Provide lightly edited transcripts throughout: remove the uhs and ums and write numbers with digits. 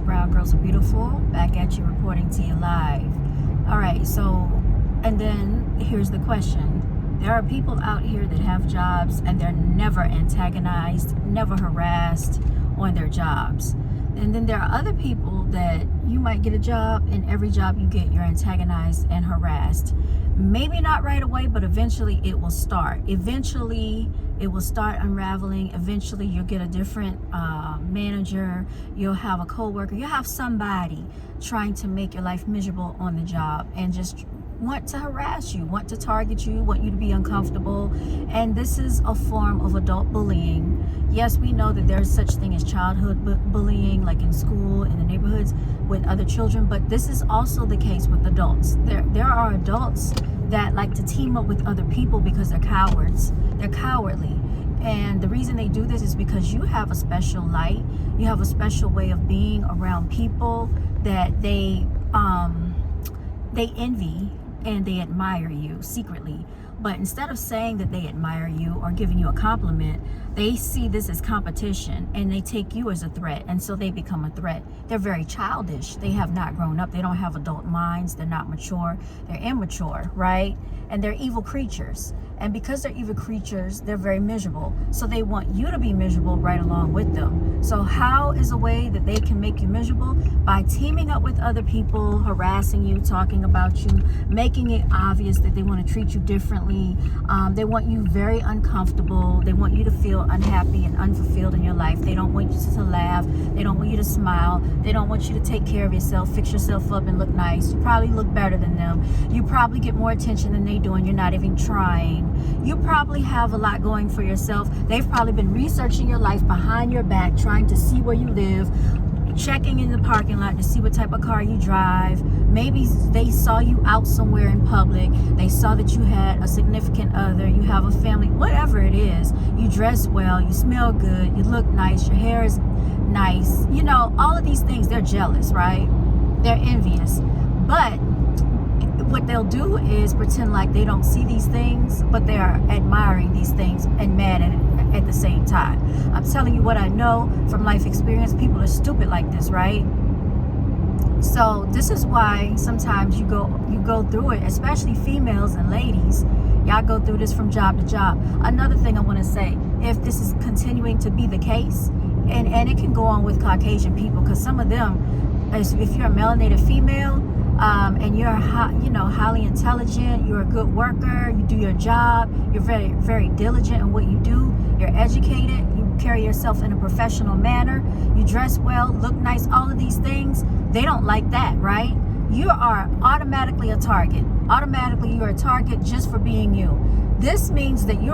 Brown Girls Are Beautiful, back at you reporting to you live. All right, so, and then here's the question. There are people out here that have jobs and they're never antagonized, never harassed on their jobs. And then there are other people that you might get a job, and every job you get, you're antagonized and harassed. Maybe not right away, but eventually it will start. Eventually it will start unraveling. Eventually you'll get a different manager. You'll have a coworker. You'll have somebody trying to make your life miserable on the job and just want to harass you, want to target you, want you to be uncomfortable. And this is a form of adult bullying. Yes, we know that there's such thing as childhood bullying, like in school, in the neighborhoods with other children, but this is also the case with adults. There are adults that like to team up with other people because they're cowards. They're cowardly. And the reason they do this is because you have a special light. You have a special way of being around people that they envy and they admire you secretly. But instead of saying that they admire you or giving you a compliment, they see this as competition and they take you as a threat, and so they become a threat. They're very childish. They have not grown up. They don't have adult minds. They're not mature. They're immature, right? And they're evil creatures. And because they're evil creatures, they're very miserable. So they want you to be miserable right along with them. So how is a way that they can make you miserable? By teaming up with other people, harassing you, talking about you, making it obvious that they want to treat you differently. They want you very uncomfortable. They want you to feel unhappy and unfulfilled in your life. They don't want you to laugh. They don't want you to smile. They don't want you to take care of yourself, fix yourself up and look nice. You probably look better than them. You probably get more attention than they do, and you're not even trying. You probably have a lot going for yourself. They've probably been researching your life behind your back, trying to see where you live, checking in the parking lot to see what type of car you drive. Maybe they saw you out somewhere in public. They saw that you had a significant other, you have a family, whatever it is. You dress well, you smell good, you look nice, your hair is nice. You know, all of these things, they're jealous, right? They're envious. But what they'll do is pretend like they don't see these things, but they are admiring these things and mad at it at the same time. I'm telling you what I know from life experience. People are stupid like this, right? So this is why sometimes you go through it, especially females and ladies. Y'all go through this from job to job. Another thing I want to say, if this is continuing to be the case, and it can go on with Caucasian people, because some of them, if you're a melanated female, and you're highly intelligent, you're a good worker, you do your job, you're very, very diligent in what you do, you're educated, you carry yourself in a professional manner, you dress well, look nice, all of these things, they don't like that, right? You are automatically a target. Automatically you're a target just for being you. This means that you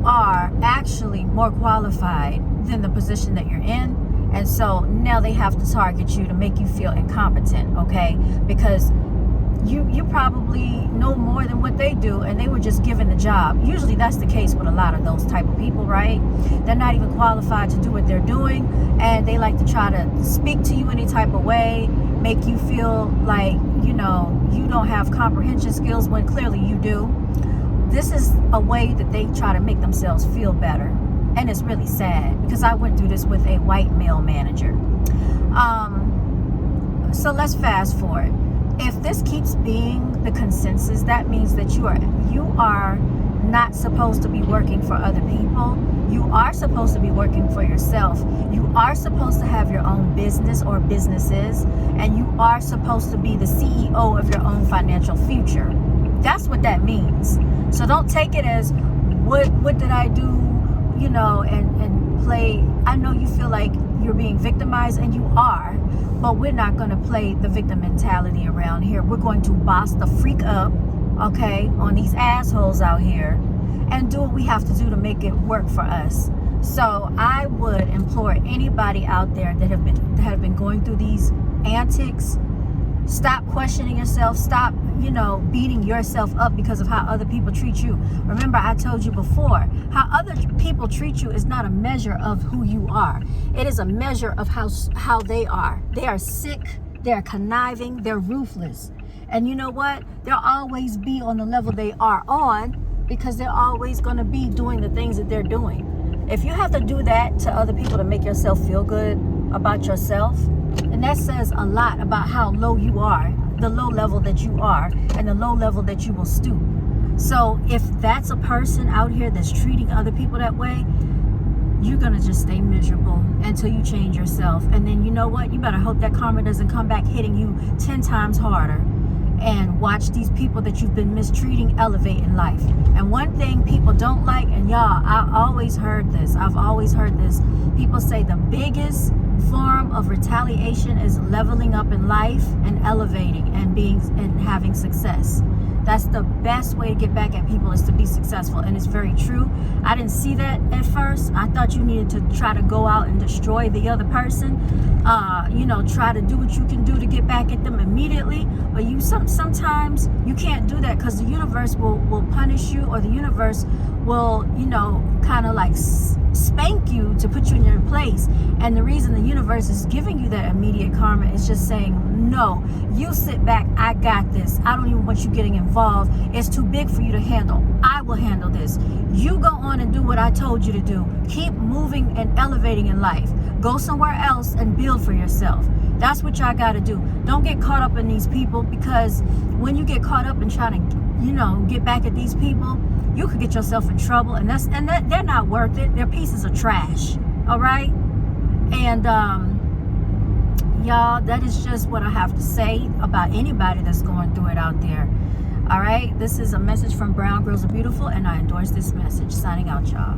are actually more qualified than the position that you're in. And so now they have to target you to make you feel incompetent, okay? Because you probably know more than what they do, and they were just given the job. Usually that's the case with a lot of those type of people, right? They're not even qualified to do what they're doing, and they like to try to speak to you any type of way, make you feel like, you don't have comprehension skills when clearly you do. This is a way that they try to make themselves feel better. And it's really sad because I went through this with a white male manager. So let's fast forward. If this keeps being the consensus, that means that you are not supposed to be working for other people. You are supposed to be working for yourself. You are supposed to have your own business or businesses, and you are supposed to be the CEO of your own financial future. That's what that means. So don't take it as what did I do? And play. I know you feel like you're being victimized, and you are, but we're not going to play the victim mentality around here. We're going to boss the freak up, okay, on these assholes out here, and do what we have to do to make it work for us. So I would implore anybody out there that have been going through these antics, stop questioning yourself. Stop, beating yourself up because of how other people treat you. Remember, I told you before, how other people treat you is not a measure of who you are. It is a measure of how they are. They are sick, they're conniving, they're ruthless. And you know what? They'll always be on the level they are on because they're always going to be doing the things that they're doing. If you have to do that to other people to make yourself feel good, about yourself. And that says a lot about how low you are, the low level that you are, and the low level that you will stoop. So if that's a person out here that's treating other people that way, you're going to just stay miserable until you change yourself. And then you know what? You better hope that karma doesn't come back hitting you 10 times harder. And watch these people that you've been mistreating elevate in life. And one thing people don't like, and y'all, I've always heard this. People say the biggest form of retaliation is leveling up in life and elevating and having success. That's the best way to get back at people, is to be successful. And it's very true. I didn't see that at first. I thought you needed to try to go out and destroy the other person. Try to do what you can do to get back at them immediately. But sometimes you can't do that, because the universe will punish you, or the universe will, kind of like spank you to put you in your place. And the reason the universe is giving you that immediate karma is just saying, no, you sit back, I got this. I don't even want you getting involved. It's too big for you to handle. I will handle this. You go on and do what I told you to do. Keep moving and elevating in life. Go somewhere else and build for yourself. That's what y'all got to do. Don't get caught up in these people, because when you get caught up in trying to, get back at these people, you could get yourself in trouble, and they're not worth it. They're pieces of trash. All right? And y'all, that is just what I have to say about anybody that's going through it out there. All right? This is a message from Brown Girls Are Beautiful, and I endorse this message. Signing out, y'all.